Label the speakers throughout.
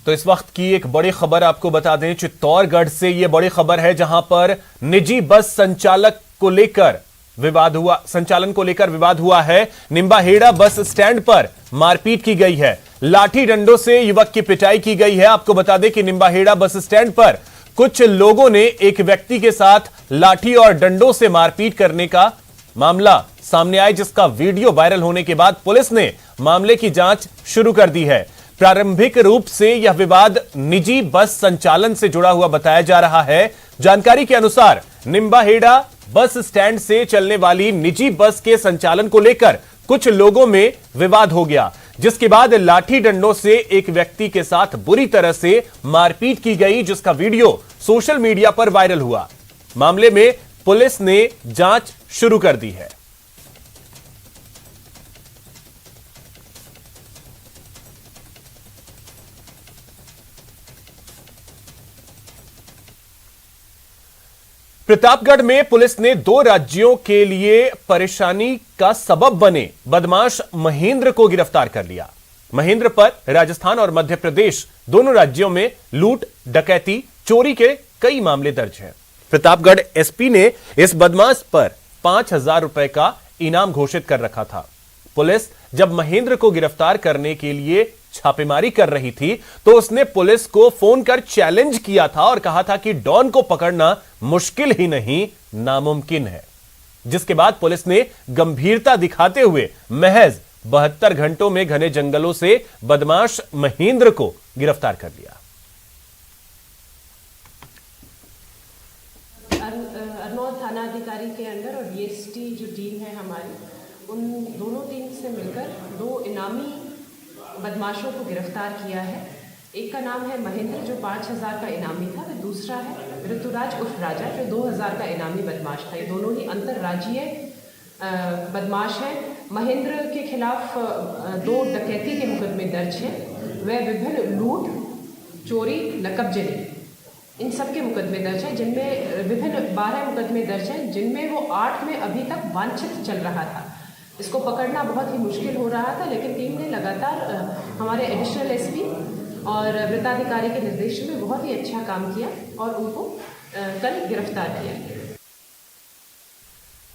Speaker 1: तो इस वक्त की एक बड़ी खबर आपको बता दें, चित्तौड़गढ़ से यह बड़ी खबर है जहां पर निजी बस संचालन को लेकर विवाद हुआ है। निंबाहेड़ा बस स्टैंड पर मारपीट की गई है, लाठी डंडों से युवक की पिटाई की गई है। आपको बता दें कि निंबाहेड़ा बस स्टैंड पर कुछ लोगों ने एक व्यक्ति के साथ लाठी और डंडों से मारपीट करने का मामला सामने आया, जिसका वीडियो वायरल होने के बाद पुलिस ने मामले की जांच शुरू कर दी है। प्रारंभिक रूप से यह विवाद निजी बस संचालन से जुड़ा हुआ बताया जा रहा है। जानकारी के अनुसार निंबाहेड़ा बस स्टैंड से चलने वाली निजी बस के संचालन को लेकर कुछ लोगों में विवाद हो गया, जिसके बाद लाठी डंडों से एक व्यक्ति के साथ बुरी तरह से मारपीट की गई, जिसका वीडियो सोशल मीडिया पर वायरल हुआ। मामले में पुलिस ने जांच शुरू कर दी है। प्रतापगढ़ में पुलिस ने 2 राज्यों के लिए परेशानी का सबब बने बदमाश महेंद्र को गिरफ्तार कर लिया। महेंद्र पर राजस्थान और मध्य प्रदेश दोनों राज्यों में लूट, डकैती, चोरी के कई मामले दर्ज हैं। प्रतापगढ़ एसपी ने इस बदमाश पर 5,000 रुपए का इनाम घोषित कर रखा था। पुलिस जब महेंद्र को गिरफ्तार करने के लिए छापेमारी कर रही थी तो उसने पुलिस को फोन कर चैलेंज किया था और कहा था कि डॉन को पकड़ना मुश्किल ही नहीं, नामुमकिन है। जिसके बाद पुलिस ने गंभीरता दिखाते हुए महज 72 घंटों में घने जंगलों से बदमाश महेंद्र को गिरफ्तार कर लिया।
Speaker 2: अरनौद थाना अधिकारी के अंडर और डीएसटी जो टीम है हमारी, उन दोनों टीम से मिलकर 2 इनामी बदमाशों को गिरफ्तार किया है। एक का नाम है महेंद्र जो 5,000 का इनामी था, व दूसरा है ऋतुराज उर्फ राजा जो 2,000 का इनामी बदमाश था। ये दोनों ही अंतर्राज्यीय बदमाश हैं। महेंद्र के खिलाफ 2 डकैती के मुकदमे दर्ज हैं। वह विभिन्न लूट, चोरी, नकबजनी इन सब के मुकदमे दर्ज हैं, जिनमें विभिन्न 12 मुकदमे दर्ज हैं, जिनमें वो 8 में अभी तक वांछित चल रहा था। इसको पकड़ना बहुत ही मुश्किल हो रहा था, लेकिन टीम ने लगातार हमारे एडिशनल एसपी और वृत्ताधिकारी के निर्देशन में बहुत ही अच्छा काम किया और उनको कल गिरफ्तार किया गया।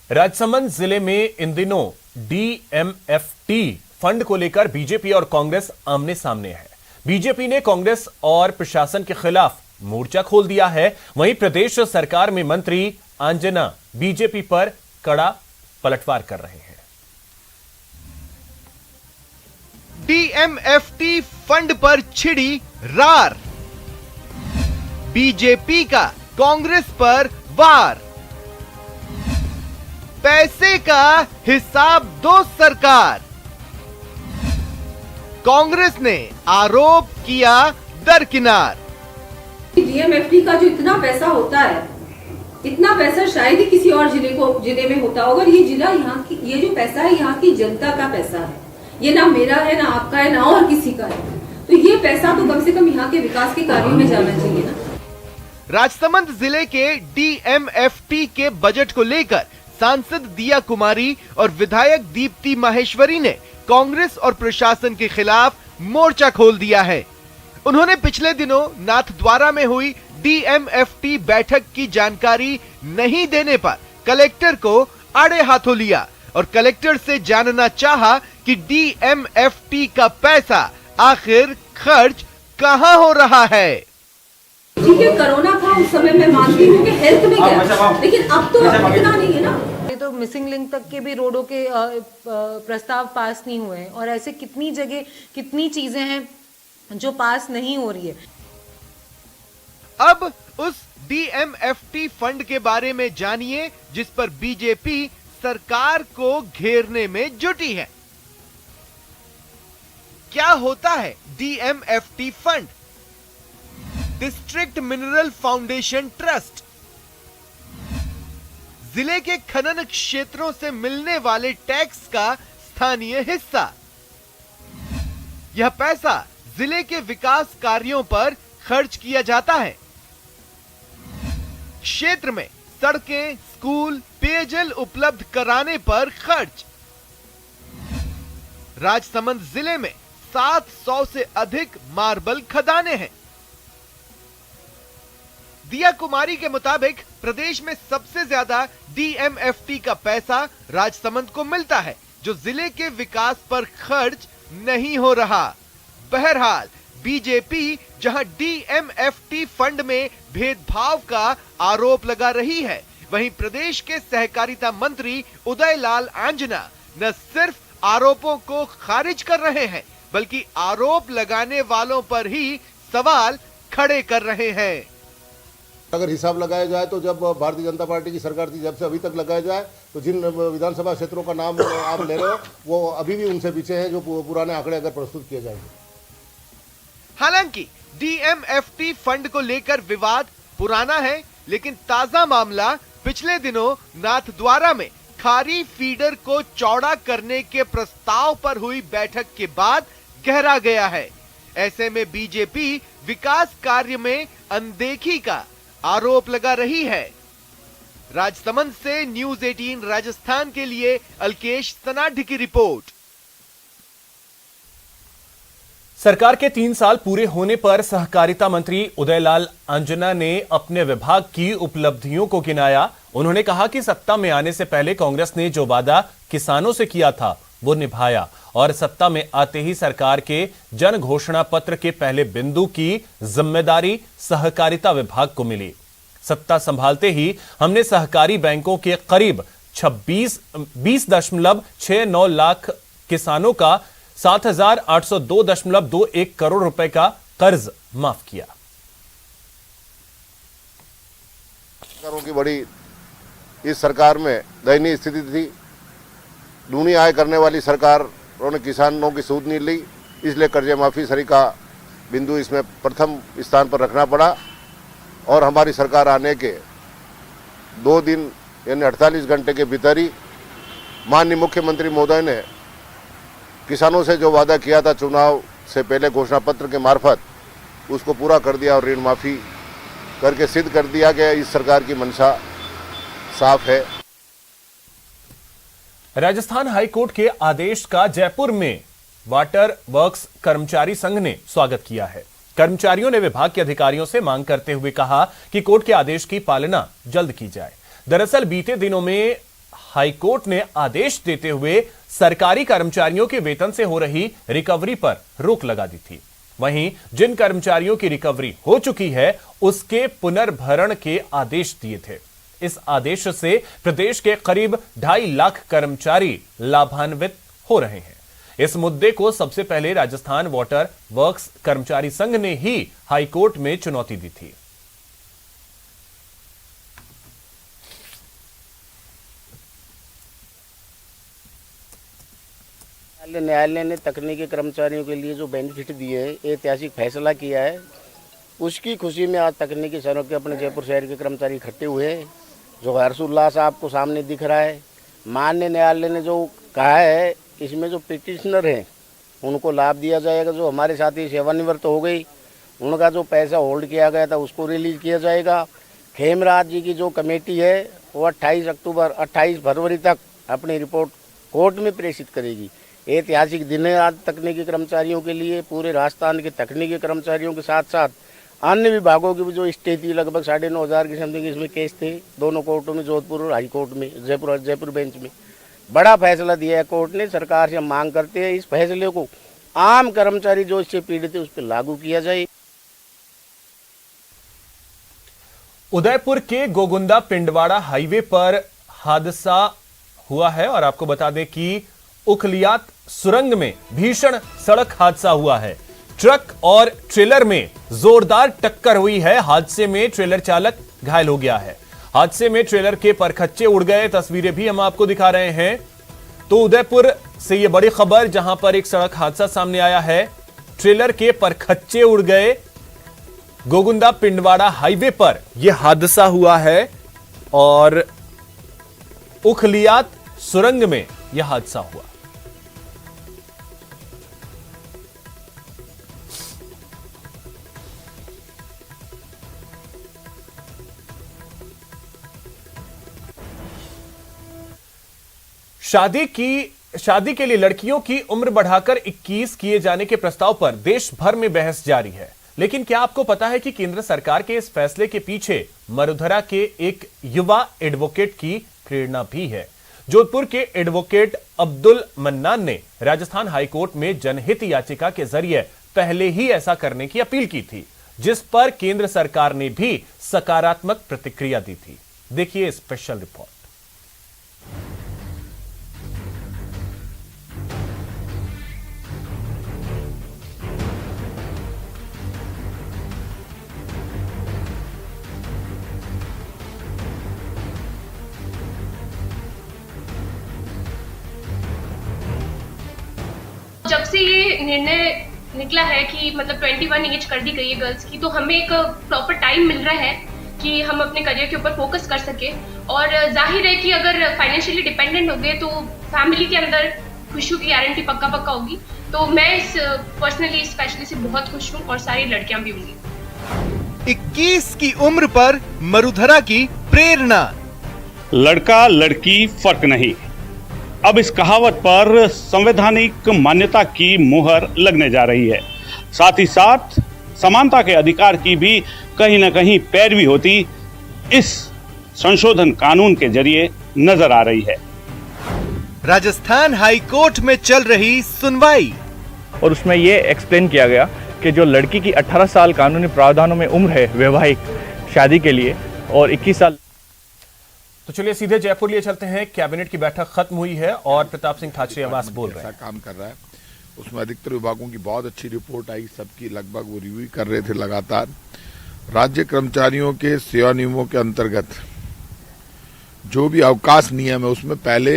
Speaker 1: राजसमंद जिले में इन दिनों डीएमएफटी फंड को लेकर बीजेपी और कांग्रेस आमने सामने है। बीजेपी ने कांग्रेस और प्रशासन के खिलाफ मोर्चा खोल दिया है। वहीं प्रदेश सरकार में मंत्री अंजना बीजेपी पर कड़ा पलटवार कर रहे हैं।
Speaker 3: डीएमएफटी फंड पर छिड़ी रार, बीजेपी का कांग्रेस पर वार। पैसे का हिसाब दो सरकार, कांग्रेस ने आरोप किया दरकिनार।
Speaker 4: डीएमएफटी का जो इतना पैसा होता है, इतना पैसा शायद ही किसी और जिले में होता होगा। ये जिला यहाँ की, ये जो पैसा है यहाँ की जनता का पैसा है। ये ना मेरा है, ना आपका है, ना और किसी का है। तो ये पैसा तो कम से कम यहाँ के विकास के कार्यों में जाना चाहिए ना।
Speaker 3: राजसमंद जिले के डीएमएफटी के बजट को लेकर सांसद दिया कुमारी और विधायक दीप्ति माहेश्वरी ने कांग्रेस और प्रशासन के खिलाफ मोर्चा खोल दिया है। उन्होंने पिछले दिनों नाथद्वारा में हुई डीएमएफटी बैठक की जानकारी नहीं देने पर कलेक्टर को आड़े हाथों लिया और कलेक्टर से जानना चाहा कि डीएमएफटी का पैसा आखिर खर्च कहां हो रहा है।
Speaker 4: ठीक है, कोरोना था उस समय, मैं मानती हूँ कि हेल्थ में गया, लेकिन अब तो इतना नहीं है ना।
Speaker 5: ये तो मिसिंग लिंक तक के भी रोडों के प्रस्ताव पास नहीं हुए हैं और ऐसे कितनी जगह कितनी चीजें हैं जो पास नहीं हो रही है।
Speaker 3: अब उस डीएमएफटी फंड के बारे में जानिए जिस पर बीजेपी सरकार को घेरने में जुटी है। क्या होता है DMFT fund? District mineral foundation trust जिले के खनन क्षेत्रों से मिलने वाले टैक्स का स्थानीय हिस्सा। यह पैसा जिले के विकास कार्यों पर खर्च किया जाता है। क्षेत्र में सड़कें, स्कूल, पेयजल उपलब्ध कराने पर खर्च। राजसमंद जिले में 700 से अधिक मार्बल खदानें हैं। दिया कुमारी के मुताबिक प्रदेश में सबसे ज्यादा डीएमएफटी का पैसा राजसमंद को मिलता है, जो जिले के विकास पर खर्च नहीं हो रहा। बहरहाल बीजेपी जहां डीएमएफटी फंड में भेदभाव का आरोप लगा रही है, वहीं प्रदेश के सहकारिता मंत्री उदयलाल आंजना न सिर्फ आरोपों को खारिज कर रहे हैं, बल्कि आरोप लगाने वालों पर ही सवाल खड़े कर रहे हैं।
Speaker 6: अगर हिसाब लगाया जाए तो जब भारतीय जनता पार्टी की सरकार थी, जब से अभी तक लगाया जाए तो जिन विधानसभा क्षेत्रों का नाम आप ले रहे हो वो अभी भी उनसे पीछे हैं जो पुराने आंकड़े अगर प्रस्तुत किए जाएंगे।
Speaker 3: हालांकि डीएमएफटी फंड को लेकर विवाद पुराना है, लेकिन ताजा मामला पिछले दिनों नाथद्वारा में खारी फीडर को चौड़ा करने के प्रस्ताव पर हुई बैठक के बाद गहरा गया है। ऐसे में बीजेपी विकास कार्य में अनदेखी का आरोप लगा रही है। राजसमंद से न्यूज 18 राजस्थान के लिए अल्केश सनाढ्य की रिपोर्ट।
Speaker 1: सरकार के 3 साल पूरे होने पर सहकारिता मंत्री उदयलाल आंजना ने अपने विभाग की उपलब्धियों को गिनाया। उन्होंने कहा कि सत्ता में आने से पहले कांग्रेस ने जो वादा किसानों से किया था वो निभाया और सत्ता में आते ही सरकार के जन घोषणा पत्र के पहले बिंदु की जिम्मेदारी सहकारिता विभाग को मिली। सत्ता संभालते ही हमने सहकारी बैंकों के करीब 20.69 लाख किसानों का 7,802.21 करोड़ रुपए का कर्ज माफ किया।
Speaker 6: की बड़ी इस सरकार में दयनीय स्थिति थी। दूनी आय करने वाली सरकारों ने किसानों की सूद नहीं ली, इसलिए कर्जे माफी सरी का बिंदु इसमें प्रथम स्थान पर रखना पड़ा। और हमारी सरकार आने के 2 दिन यानी 48 घंटे के भीतर ही माननीय मुख्यमंत्री महोदय ने किसानों से जो वादा किया था चुनाव से पहले घोषणा पत्र के मार्फत, उसको पूरा कर दिया और ऋण माफी करके सिद्ध कर दिया कि इस सरकार की मंशा साफ है।
Speaker 1: राजस्थान हाईकोर्ट के आदेश का जयपुर में वाटर वर्क्स कर्मचारी संघ ने स्वागत किया है। कर्मचारियों ने विभाग के अधिकारियों से मांग करते हुए कहा कि कोर्ट के आदेश की पालना जल्द की जाए। दरअसल बीते दिनों में हाईकोर्ट ने आदेश देते हुए सरकारी कर्मचारियों के वेतन से हो रही रिकवरी पर रोक लगा दी थी। वहीं जिन कर्मचारियों की रिकवरी हो चुकी है उसके पुनर्भरण के आदेश दिए थे। इस आदेश से प्रदेश के करीब 2.5 लाख कर्मचारी लाभान्वित हो रहे हैं। इस मुद्दे को सबसे पहले राजस्थान वाटर वर्क्स कर्मचारी संघ ने ही हाईकोर्ट में चुनौती दी थी।
Speaker 7: न्यायालय ने तकनीकी कर्मचारियों के लिए जो बेनिफिट दिए है, ऐतिहासिक फैसला किया है, उसकी खुशी में आज तकनीकी शहरों के अपने जयपुर शहर के कर्मचारी इकट्ठे हुए हैं, जो हर्षोल्लास आपको सामने दिख रहा है। माननीय न्यायालय ने जो कहा है, इसमें जो पिटिशनर हैं उनको लाभ दिया जाएगा। जो हमारे साथी सेवानिवृत्त हो गई, उनका जो पैसा होल्ड किया गया था उसको रिलीज किया जाएगा। खेमराज जी की जो कमेटी है वो 28 फरवरी तक अपनी रिपोर्ट कोर्ट में प्रेषित करेगी। ऐतिहासिक दिन है आज तकनीकी कर्मचारियों के लिए। पूरे राजस्थान के तकनीकी कर्मचारियों के साथ साथ अन्य विभागों की भी जो स्टे थी, लगभग 9,500 की समथिंग इसमें केस थे दोनों कोर्टों में, जोधपुर और हाई कोर्ट में, जयपुर बेंच में। बड़ा फैसला दिया है कोर्ट ने। सरकार से हम मांग करते हैं इस फैसले को आम कर्मचारी जो इससे पीड़ित है उस पर लागू किया जाए।
Speaker 1: उदयपुर के गोगुंदा पिंडवाड़ा हाईवे पर हादसा हुआ है और आपको बता दें कि उखलियात सुरंग में भीषण सड़क हादसा हुआ है। ट्रक और ट्रेलर में जोरदार टक्कर हुई है। हादसे में ट्रेलर चालक घायल हो गया है। हादसे में ट्रेलर के परखच्चे उड़ गए। तस्वीरें भी हम आपको दिखा रहे हैं। तो उदयपुर से यह बड़ी खबर, जहां पर एक सड़क हादसा सामने आया है, ट्रेलर के परखच्चे उड़ गए। गोगुंदा पिंडवाड़ा हाईवे पर यह हादसा हुआ है और उखलियात सुरंग में यह हादसा हुआ। शादी की शादी के लिए लड़कियों की उम्र बढ़ाकर 21 किए जाने के प्रस्ताव पर देश भर में बहस जारी है। लेकिन क्या आपको पता है कि केंद्र सरकार के इस फैसले के पीछे मरुधरा के एक युवा एडवोकेट की प्रेरणा भी है। जोधपुर के एडवोकेट अब्दुल मन्नान ने राजस्थान हाईकोर्ट में जनहित याचिका के जरिए पहले ही ऐसा करने की अपील की थी, जिस पर केंद्र सरकार ने भी सकारात्मक प्रतिक्रिया दी थी। देखिए स्पेशल रिपोर्ट।
Speaker 8: जब से ये निर्णय निकला है कि मतलब 21 एज कर दी गई है गर्ल्स की, तो हमें एक प्रॉपर टाइम मिल रहा है कि हम अपने करियर के ऊपर फोकस कर सके। और जाहिर है कि अगर फाइनेंशियली डिपेंडेंट हो गए तो फैमिली के अंदर खुशियों की गारंटी पक्का होगी। तो मैं इस पर्सनली इस फैसले से बहुत खुश हूँ और सारी लड़कियां भी होंगी।
Speaker 3: 21 की उम्र पर मरुधरा की प्रेरणा।
Speaker 9: लड़का लड़की फर्क नहीं, अब इस कहावत पर संवैधानिक मान्यता की मुहर लगने जा रही है। साथ ही साथ समानता के अधिकार की भी कहीं न कहीं पैरवी होती इस संशोधन कानून के जरिए नजर आ रही है।
Speaker 3: राजस्थान हाई कोर्ट में चल रही सुनवाई
Speaker 10: और उसमें ये एक्सप्लेन किया गया कि जो लड़की की 18 साल कानूनी प्रावधानों में उम्र है वैवाहिक शादी के लिए और 21 साल।
Speaker 1: तो चलिए सीधे जयपुर लिए चलते हैं। कैबिनेट की बैठक खत्म हुई है और प्रताप सिंह खाचरियावास बोल रहे हैं।
Speaker 6: काम कर रहा है, उसमें अधिकतर विभागों की बहुत अच्छी रिपोर्ट आई, सबकी लगभग वो रिव्यू कर रहे थे लगातार। राज्य कर्मचारियों के सेवा नियमों के अंतर्गत जो भी अवकाश नियम है उसमें पहले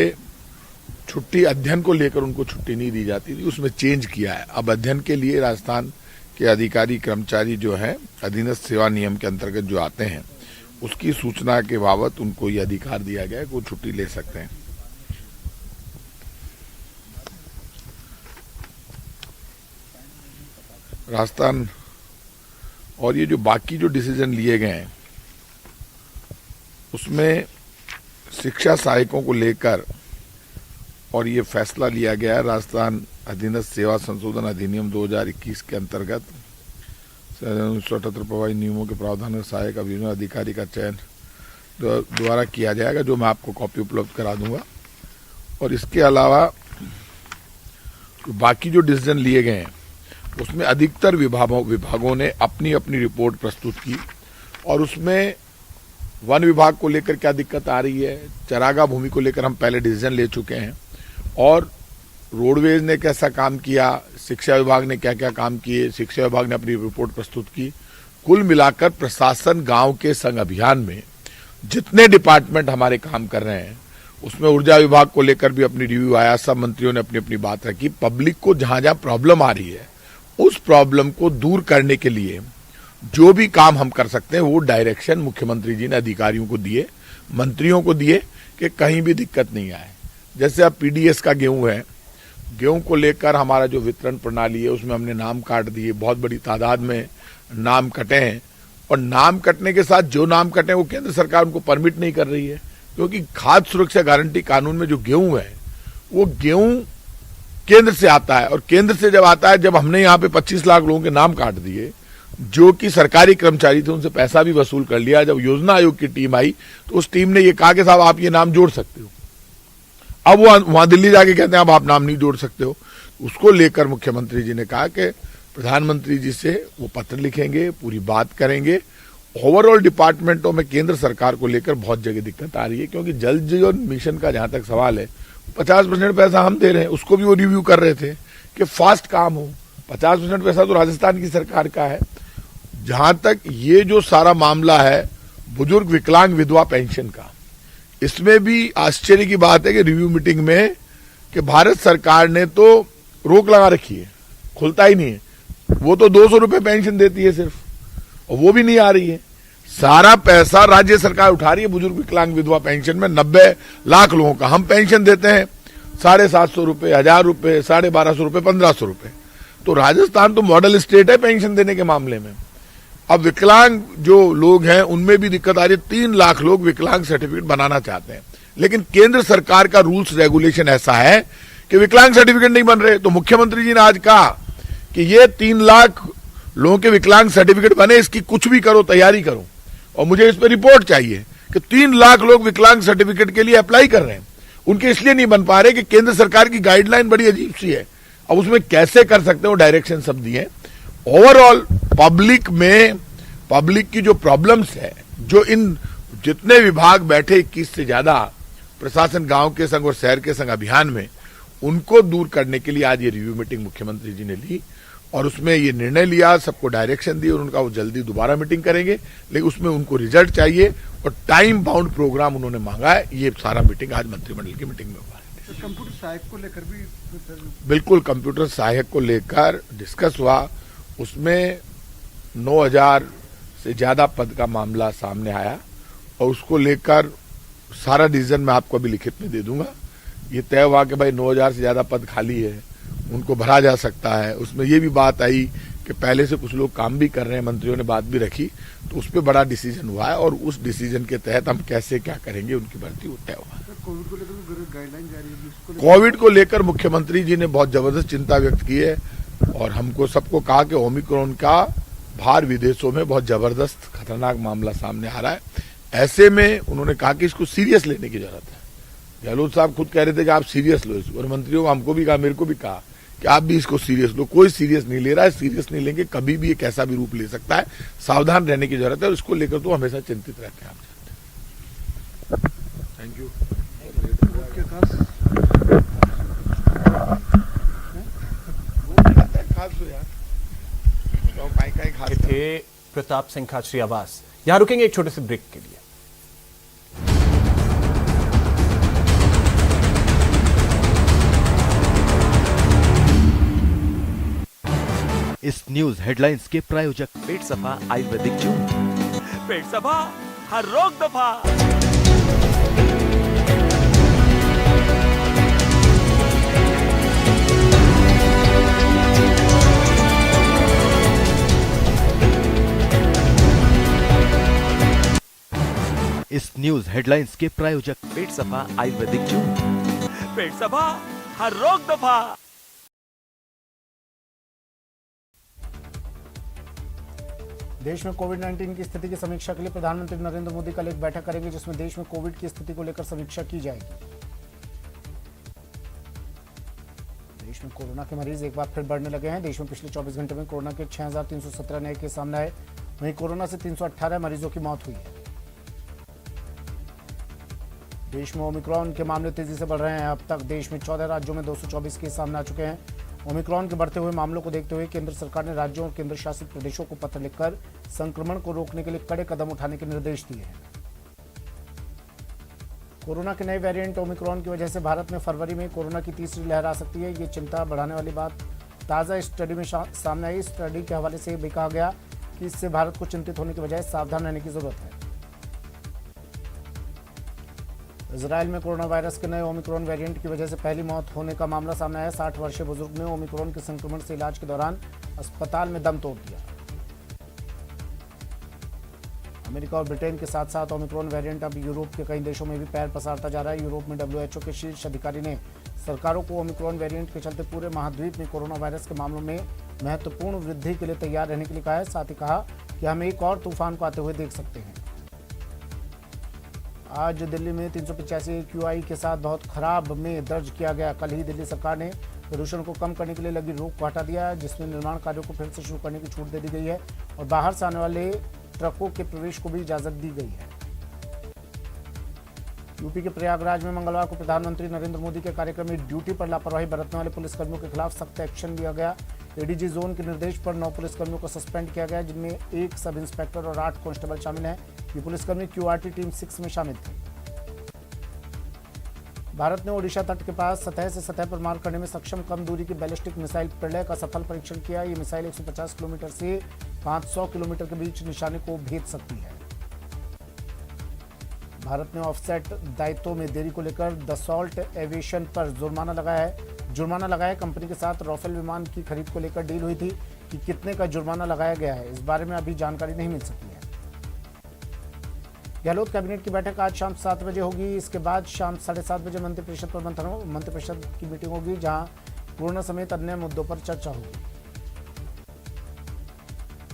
Speaker 6: छुट्टी अध्ययन को लेकर उनको छुट्टी नहीं दी जाती थी, उसमें चेंज किया है। अब अध्ययन के लिए राजस्थान के अधिकारी कर्मचारी जो है अधीनस्थ सेवा नियम के अंतर्गत जो आते हैं उसकी सूचना के बाबत उनको ये अधिकार दिया गया है कि वो छुट्टी ले सकते हैं। राजस्थान और ये जो बाकी जो डिसीजन लिए गए हैं उसमें शिक्षा सहायकों को लेकर और ये फैसला लिया गया है राजस्थान अधीनस्थ सेवा संशोधन अधिनियम 2021 के अंतर्गत 1978 प्रभावी नियमों के प्रावधान में सहायक अभियोजन अधिकारी का चयन द्वारा किया जाएगा, जो मैं आपको कॉपी उपलब्ध करा दूंगा। और इसके अलावा बाकी जो डिसीजन लिए गए हैं उसमें अधिकतर विभागों ने अपनी अपनी रिपोर्ट प्रस्तुत की और उसमें वन विभाग को लेकर क्या दिक्कत आ रही है, चरागा भूमि को लेकर हम पहले डिसीजन ले चुके हैं और रोडवेज ने कैसा काम किया, शिक्षा विभाग ने क्या क्या काम किए, शिक्षा विभाग ने अपनी रिपोर्ट प्रस्तुत की। कुल मिलाकर प्रशासन गांव के संग अभियान में जितने डिपार्टमेंट हमारे काम कर रहे हैं उसमें ऊर्जा विभाग को लेकर भी अपनी रिव्यू आया, सब मंत्रियों ने अपनी अपनी बात रखी। पब्लिक को जहां जहां प्रॉब्लम आ रही है उस प्रॉब्लम को दूर करने के लिए जो भी काम हम कर सकते हैं वो डायरेक्शन मुख्यमंत्री जी ने अधिकारियों को दिए, मंत्रियों को दिए कि कहीं भी दिक्कत नहीं आए। जैसे अब पीडीएस का गेहूं है, गेहूं को लेकर हमारा जो वितरण प्रणाली है उसमें हमने नाम काट दिए, बहुत बड़ी तादाद में नाम कटे हैं और नाम कटने के साथ जो नाम कटे वो केंद्र सरकार उनको परमिट नहीं कर रही है, क्योंकि खाद्य सुरक्षा गारंटी कानून में जो गेहूं है वो गेहूं केंद्र से आता है और केंद्र से जब आता है, जब हमने यहाँ पे 25 लाख लोगों के नाम काट दिए जो कि सरकारी कर्मचारी थे, उनसे पैसा भी वसूल कर लिया। जब योजना आयोग की टीम आई तो उस टीम ने ये कहा कि साहब आप ये नाम जोड़ सकते हो। अब वो वहां दिल्ली जाके कहते हैं अब आप नाम नहीं जोड़ सकते हो। उसको लेकर मुख्यमंत्री जी ने कहा कि प्रधानमंत्री जी से वो पत्र लिखेंगे, पूरी बात करेंगे। ओवरऑल डिपार्टमेंटों में केंद्र सरकार को लेकर बहुत जगह दिक्कत आ रही है, क्योंकि जल जीवन मिशन का जहां तक सवाल है 50% पैसा हम दे रहे हैं, उसको भी वो रिव्यू कर रहे थे कि फास्ट काम हो। 50% पैसा तो राजस्थान की सरकार का है। जहां तक ये जो सारा मामला है बुजुर्ग विकलांग विधवा पेंशन का, इसमें भी आश्चर्य की बात है कि रिव्यू मीटिंग में कि भारत सरकार ने तो रोक लगा रखी है, खुलता ही नहीं है। वो तो 200 रुपए पेंशन देती है सिर्फ, और वो भी नहीं आ रही है। सारा पैसा राज्य सरकार उठा रही है बुजुर्ग विकलांग विधवा पेंशन में। 90 लाख लोगों का हम पेंशन देते हैं 750 रुपए, 1000 रुपए, 1250 रुपए, 1500 रुपए। तो राजस्थान तो मॉडल स्टेट है पेंशन देने के मामले में। अब विकलांग जो लोग हैं उनमें भी दिक्कत आ रही है। 3 लाख लोग विकलांग सर्टिफिकेट बनाना चाहते हैं, लेकिन केंद्र सरकार का रूल्स रेगुलेशन ऐसा है
Speaker 11: कि विकलांग सर्टिफिकेट नहीं बन रहे। तो मुख्यमंत्री जी ने आज कहा कि ये 3 लाख लोगों के विकलांग सर्टिफिकेट बने, इसकी कुछ भी करो, तैयारी करो, और मुझे इस पर रिपोर्ट चाहिए कि 3 लाख लोग विकलांग सर्टिफिकेट के लिए अप्लाई कर रहे हैं, उनके इसलिए नहीं बन पा रहे कि केंद्र सरकार की गाइडलाइन बड़ी अजीब सी है। अब उसमें कैसे कर सकते हो, डायरेक्शन सब दिए। ओवरऑल पब्लिक की जो प्रॉब्लम्स है, जो इन जितने विभाग बैठे 21 से ज्यादा प्रशासन गांव के संग और शहर के संग अभियान में, उनको दूर करने के लिए आज ये रिव्यू मीटिंग मुख्यमंत्री जी ने ली और उसमें ये निर्णय लिया, सबको डायरेक्शन दी और उनका वो जल्दी दोबारा मीटिंग करेंगे, लेकिन उसमें उनको रिजल्ट चाहिए और टाइम बाउंड प्रोग्राम उन्होंने मांगा है। ये सारा मीटिंग आज मंत्रिमंडल की मीटिंग में हुआ है।
Speaker 12: तो कंप्यूटर सहायक को लेकर भी
Speaker 11: बिल्कुल कंप्यूटर सहायक को लेकर डिस्कस हुआ, उसमें 9,000 से ज्यादा पद का मामला सामने आया और उसको लेकर सारा डिसीजन मैं आपको अभी लिखित में दे दूंगा। ये तय हुआ कि भाई 9,000 से ज्यादा पद खाली है, उनको भरा जा सकता है। उसमें ये भी बात आई कि पहले से कुछ लोग काम भी कर रहे हैं, मंत्रियों ने बात भी रखी, तो उस पर बड़ा डिसीजन हुआ है और उस डिसीजन के तहत हम कैसे क्या करेंगे उनकी भर्ती वो तय हुआ है।
Speaker 12: कोविड को लेकर गाइडलाइन जारी है,
Speaker 11: कोविड को लेकर मुख्यमंत्री जी ने बहुत जबरदस्त चिंता व्यक्त की है और हमको सबको कहा कि ओमिक्रॉन का बाहर विदेशों में बहुत जबरदस्त खतरनाक मामला सामने आ रहा है। ऐसे में उन्होंने कहा कि इसको सीरियस लेने की जरूरत है। गहलोत साहब खुद कह रहे थे कि आप सीरियस लो इसको, और मंत्रियों को हमको भी कहा, मेरे को भी कहा कि आप भी इसको सीरियस लो। कोई सीरियस नहीं ले रहा है, सीरियस नहीं लेंगे, कभी भी ये कैसा भी रूप ले सकता है, सावधान रहने की जरूरत है और इसको लेकर तो हमेशा चिंतित रहते हैं। आप थैंक यू।
Speaker 1: थे प्रताप सिंह खाचरी आवास। यहां रुकेंगे एक छोटे से ब्रेक के लिए।
Speaker 13: इस न्यूज हेडलाइंस के प्रायोजक
Speaker 14: पेट सफा आयुर्वेदिक जून, पेट सफा हर रोग दफा।
Speaker 13: इस न्यूज हेडलाइंस के प्रायोजक
Speaker 14: पेट सफा आयुर्वेदिक जून, पेट सफा हर रोग दफा।
Speaker 12: देश में कोविड-19 की स्थिति की समीक्षा के लिए प्रधानमंत्री नरेंद्र मोदी कल एक बैठक करेंगे, जिसमें देश में कोविड की स्थिति को लेकर समीक्षा की जाएगी। देश में कोरोना के मरीज एक बार फिर बढ़ने लगे हैं। देश में पिछले 24 घंटे में कोरोना के 6,317 नए केस सामने आए, वहीं कोरोना से 318 मरीजों की मौत हुई है। देश में ओमिक्रॉन के मामले तेजी से बढ़ रहे हैं। अब तक देश में 14 राज्यों में 224 केस सामने आ चुके हैं। ओमिक्रॉन के बढ़ते हुए मामलों को देखते हुए केंद्र सरकार ने राज्यों और केंद्र शासित प्रदेशों को पत्र लिखकर संक्रमण को रोकने के लिए कड़े कदम उठाने के निर्देश दिए हैं। कोरोना के नए वेरिएंट ओमिक्रॉन की वजह से भारत में फरवरी में कोरोना की तीसरी लहर आ सकती है। ये चिंता बढ़ाने वाली बात ताज़ा स्टडी में सामने आई। स्टडी के हवाले से भी कहा गया कि इससे भारत को चिंतित होने की बजाय सावधान रहने की जरूरत है। इजराइल में कोरोना वायरस के नए ओमिक्रॉन वेरिएंट की वजह से पहली मौत होने का मामला सामने आया। 60 वर्षीय बुजुर्ग ने ओमिक्रॉन के संक्रमण से इलाज के दौरान अस्पताल में दम तोड़ दिया। अमेरिका और ब्रिटेन के साथ साथ ओमिक्रॉन वेरिएंट अब यूरोप के कई देशों में भी पैर पसारता जा रहा है। यूरोप में WHO के शीर्ष अधिकारी ने सरकारों को ओमिक्रॉन वेरिएंट के चलते पूरे महाद्वीप में कोरोना वायरस के मामलों में महत्वपूर्ण वृद्धि के लिए तैयार रहने के लिए कहा है। साथ ही कहा कि हम एक और तूफान को आते हुए देख सकते हैं। आज दिल्ली में 385 AQI के साथ बहुत खराब में दर्ज किया गया। कल ही दिल्ली सरकार ने प्रदूषण को कम करने के लिए लगी रोक को हटा दिया है, जिसमें निर्माण कार्यों को फिर से शुरू करने की छूट दे दी गई है और बाहर से आने वाले ट्रकों के प्रवेश को भी इजाजत दी गई है। यूपी के प्रयागराज में मंगलवार को प्रधानमंत्री नरेंद्र मोदी के कार्यक्रम में ड्यूटी पर लापरवाही बरतने वाले पुलिसकर्मियों के खिलाफ सख्त एक्शन लिया गया। एडीजी जोन के निर्देश पर 9 पुलिसकर्मियों को सस्पेंड किया गया, जिनमें 1 सब इंस्पेक्टर और 8 कांस्टेबल शामिल हैं। ये पुलिसकर्मी QRT टीम 6 में शामिल थे। भारत ने ओडिशा तट के पास सतह से सतह पर मार करने में सक्षम कम दूरी की बैलिस्टिक मिसाइल प्रलय का सफल परीक्षण किया। ये मिसाइल 150 किलोमीटर से 500 किलोमीटर के बीच निशाने को भेद सकती है। भारत ने ऑफसेट दायित्वों में देरी को लेकर दसॉल्ट एविएशन पर जुर्माना लगाया। कंपनी के साथ राफेल विमान की खरीद को लेकर डील हुई थी कि कितने का जुर्माना लगाया गया है, इस बारे में अभी जानकारी नहीं मिल सकी है। गहलोत कैबिनेट की बैठक आज शाम 7 बजे होगी। इसके बाद शाम 7:30 बजे मंत्रिपरिषद पर मंत्रिपरिषद की मीटिंग होगी, जहां कोरोना समेत अन्य मुद्दों पर चर्चा होगी।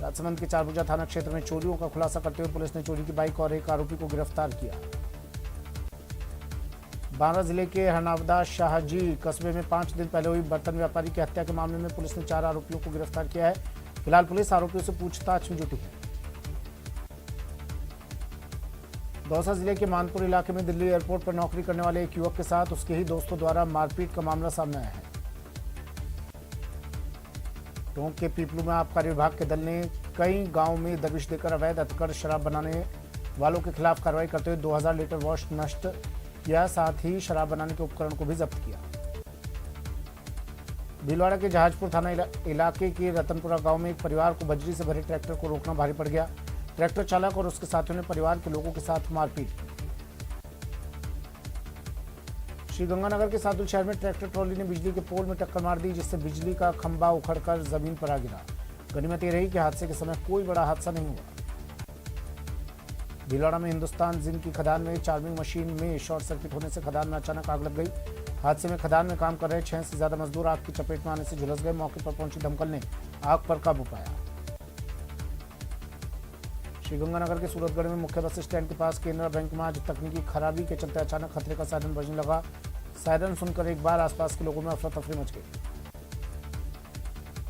Speaker 12: राजसमंद के चारभुजा थाना क्षेत्र में चोरियों का खुलासा करते हुए पुलिस ने चोरी की बाइक और एक आरोपी को गिरफ्तार किया। बांदा जिले के हरनावदा शाहजी कस्बे में 5 दिन पहले हुई बर्तन व्यापारी की हत्या के मामले में पुलिस ने 4 आरोपियों को गिरफ्तार किया है। फिलहाल पुलिस आरोपियों से पूछताछ में जुटी है। दौसा जिले के मानपुर इलाके में दिल्ली एयरपोर्ट पर नौकरी करने वाले एक युवक के साथ उसके ही दोस्तों द्वारा मारपीट का मामला सामने आया है। टोंक के पीपलू में आबकारी विभाग के दल ने कई गांवों में दबिश देकर अवैध अतकर शराब बनाने वालों के खिलाफ कार्रवाई करते हुए 2000 लीटर वॉश नष्ट किया, साथ ही शराब बनाने के उपकरण को भी जब्त किया। भीलवाड़ा के जहाजपुर थाना इलाके के रतनपुरा गांव में एक परिवार को बजरी से भरे ट्रैक्टर को रोकना भारी पड़ गया। ट्रैक्टर चालक और उसके साथियों ने परिवार के लोगों के साथ मारपीट की। श्रीगंगानगर के सादुल शहर में ट्रैक्टर ट्रॉली ने बिजली के पोल में टक्कर मार दी, जिससे बिजली का खंभा उखड़कर जमीन पर आ गिरा। गनीमत ये रही कि हादसे के समय कोई बड़ा हादसा नहीं हुआ। भीलवाड़ा में हिंदुस्तान जिंक की खदान में चार्मिंग मशीन में शॉर्ट सर्किट होने से खदान में अचानक आग लग गई। हादसे में खदान में काम कर रहे 6 से ज्यादा मजदूर आग की चपेट में आने से झुलस गए। मौके पर पहुंची दमकल ने आग पर काबू पाया। श्रीगंगानगर के सूरतगढ़ में मुख्य बस स्टैंड के पास केनरा बैंक में आज तकनीकी खराबी के चलते अचानक खतरे का सायरन बजने लगा। सायरन सुनकर एक बार आसपास के लोगों में अफरा तफरी मच गई।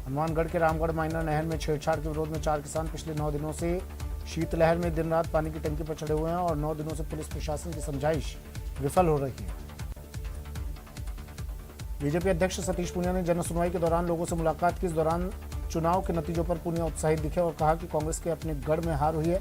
Speaker 12: हनुमानगढ़ के रामगढ़ माइनर नहर में छेड़छाड़ के विरोध में 4 किसान पिछले 9 दिनों से शीतलहर में दिन रात पानी की टंकी पर चढ़े हुए हैं और 9 दिनों से पुलिस प्रशासन की समझाइश विफल हो रही है। बीजेपी अध्यक्ष सतीश पूनिया ने जन सुनवाई के दौरान लोगों से मुलाकात की। इस दौरान चुनाव के नतीजों पर पूनिया उत्साहित दिखे और कहा कि कांग्रेस के अपने गढ़ में हार हुई है।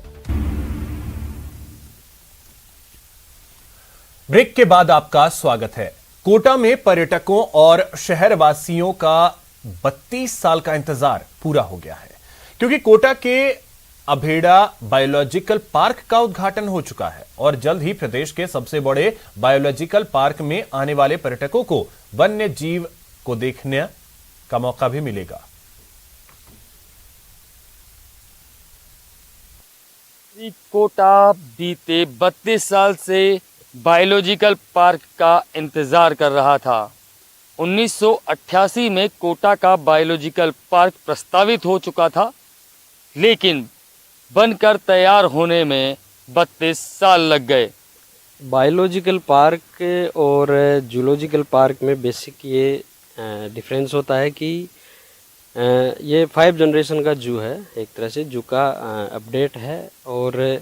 Speaker 1: ब्रेक के बाद आपका स्वागत है। कोटा में पर्यटकों और शहरवासियों का 32 साल का इंतजार पूरा हो गया है, क्योंकि कोटा के अभेड़ा बायोलॉजिकल पार्क का उद्घाटन हो चुका है और जल्द ही प्रदेश के सबसे बड़े बायोलॉजिकल पार्क में आने वाले पर्यटकों को वन्य जीव को देखने का मौका भी मिलेगा।
Speaker 15: कोटा बीते 32 साल से बायोलॉजिकल पार्क का इंतजार कर रहा था। 1988 में कोटा का बायोलॉजिकल पार्क प्रस्तावित हो चुका था, लेकिन बनकर तैयार होने में 32 साल लग गए।
Speaker 16: बायोलॉजिकल पार्क और जूलॉजिकल पार्क में बेसिक ये डिफरेंस होता है कि ये 5 जनरेशन का जू है, एक तरह से जू का अपडेट है। और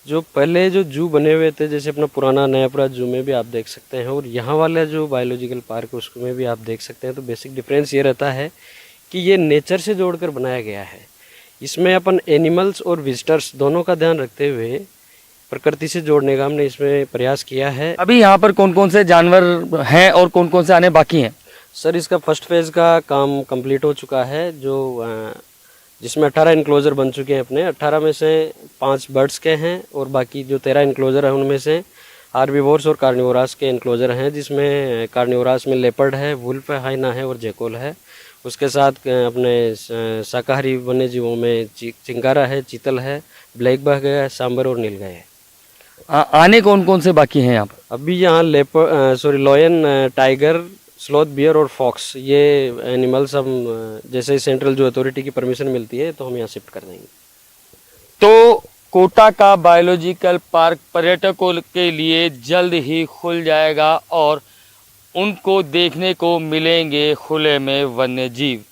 Speaker 16: जो पहले जो जू बने हुए थे, जैसे अपना पुराना नयापुरा जू में भी आप देख सकते हैं, और यहाँ वाला जो बायोलॉजिकल पार्क है उसमें भी आप देख सकते हैं। तो बेसिक डिफरेंस ये रहता है कि ये नेचर से जोड़कर बनाया गया है। इसमें अपन एनिमल्स और विजिटर्स दोनों का ध्यान रखते हुए प्रकृति से जोड़ने का हमने इसमें प्रयास किया है।
Speaker 15: अभी यहाँ पर कौन कौन से जानवर हैं और कौन कौन से आने बाकी हैं?
Speaker 16: सर, इसका फर्स्ट फेज़ का काम कंप्लीट हो चुका है, जो जिसमें 18 इनक्लोजर बन चुके हैं अपने। 18 में से 5 बर्ड्स के हैं और बाकी जो 13 इनक्लोजर हैं उनमें से हार्बीवोर्स और कार्निवोरास के इनक्लोजर हैं, जिसमें कार्निवोरास में लेपर्ड है, वुल्फ है, हाइना है और जेकोल है। उसके साथ अपने शाकाहारी वन्य जीवों में चिंकारा है, चीतल है, ब्लैक बग है, सांबर और नीलगाय है।
Speaker 15: आने कौन कौन से बाकी हैं यहाँ पर?
Speaker 16: अभी यहाँ लॉयन, टाइगर, स्लॉथ, बियर और फॉक्स, ये एनिमल्स हम जैसे सेंट्रल जो अथॉरिटी की परमिशन मिलती है तो हम यहाँ शिफ्ट कर देंगे।
Speaker 15: तो कोटा का बायोलॉजिकल पार्क पर्यटकों के लिए जल्द ही खुल जाएगा और उनको देखने को मिलेंगे खुले में वन्य जीव।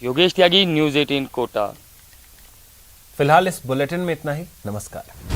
Speaker 15: योगेश त्यागी, न्यूज़ 18 कोटा।
Speaker 1: फिलहाल इस बुलेटिन में इतना ही। नमस्कार।